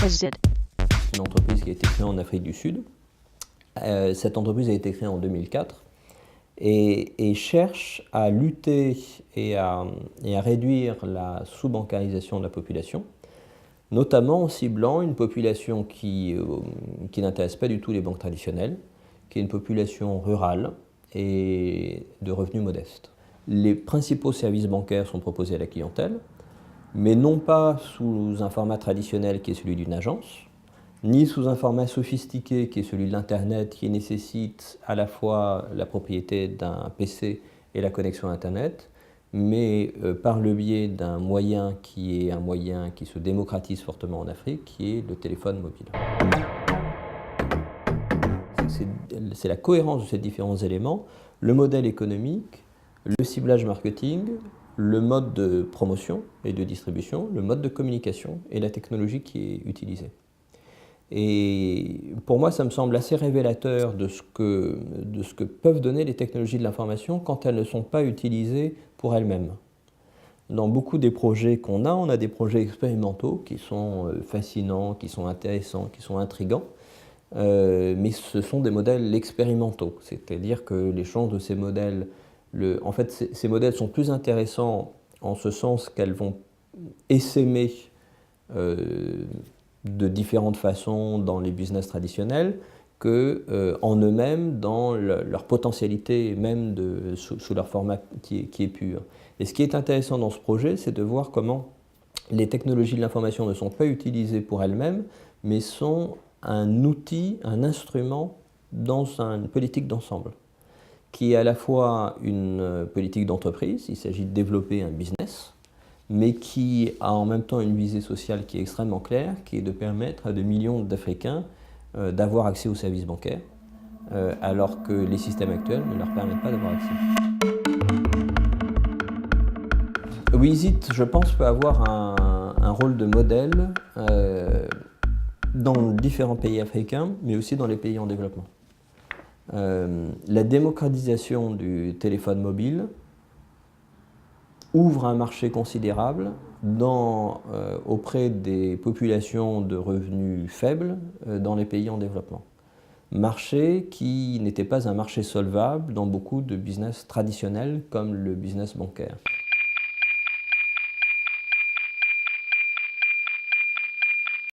Visited. Une entreprise qui a été créée en Afrique du Sud. Cette entreprise a été créée en 2004 et cherche à lutter et à réduire la sous-bancarisation de la population, notamment en ciblant une population qui n'intéresse pas du tout les banques traditionnelles, qui est une population rurale et de revenus modestes. Les principaux services bancaires sont proposés à la clientèle, mais non pas sous un format traditionnel qui est celui d'une agence, ni sous un format sophistiqué qui est celui de l'Internet, qui nécessite à la fois la propriété d'un PC et la connexion Internet, mais par le biais d'un moyen qui est un moyen qui se démocratise fortement en Afrique, qui est le téléphone mobile. C'est la cohérence de ces différents éléments, le modèle économique, le ciblage marketing, le mode de promotion et de distribution, le mode de communication et la technologie qui est utilisée. Et pour moi, ça me semble assez révélateur de ce que peuvent donner les technologies de l'information quand elles ne sont pas utilisées pour elles-mêmes. Dans beaucoup des projets qu'on a, on a des projets expérimentaux qui sont fascinants, qui sont intéressants, qui sont intrigants, mais ce sont des modèles expérimentaux, c'est-à-dire que l'échange de ces modèles, en fait, ces modèles sont plus intéressants en ce sens qu'elles vont essaimer de différentes façons dans les business traditionnels qu'en eux-mêmes, dans leur potentialité même sous leur format qui est pur. Et ce qui est intéressant dans ce projet, c'est de voir comment les technologies de l'information ne sont pas utilisées pour elles-mêmes, mais sont un outil, un instrument dans une politique d'ensemble, qui est à la fois une politique d'entreprise, il s'agit de développer un business, mais qui a en même temps une visée sociale qui est extrêmement claire, qui est de permettre à des millions d'Africains d'avoir accès aux services bancaires, alors que les systèmes actuels ne leur permettent pas d'avoir accès. Wizit, je pense, peut avoir un rôle de modèle dans différents pays africains, mais aussi dans les pays en développement. La démocratisation du téléphone mobile ouvre un marché considérable auprès des populations de revenus faibles dans les pays en développement. Marché qui n'était pas un marché solvable dans beaucoup de business traditionnels comme le business bancaire.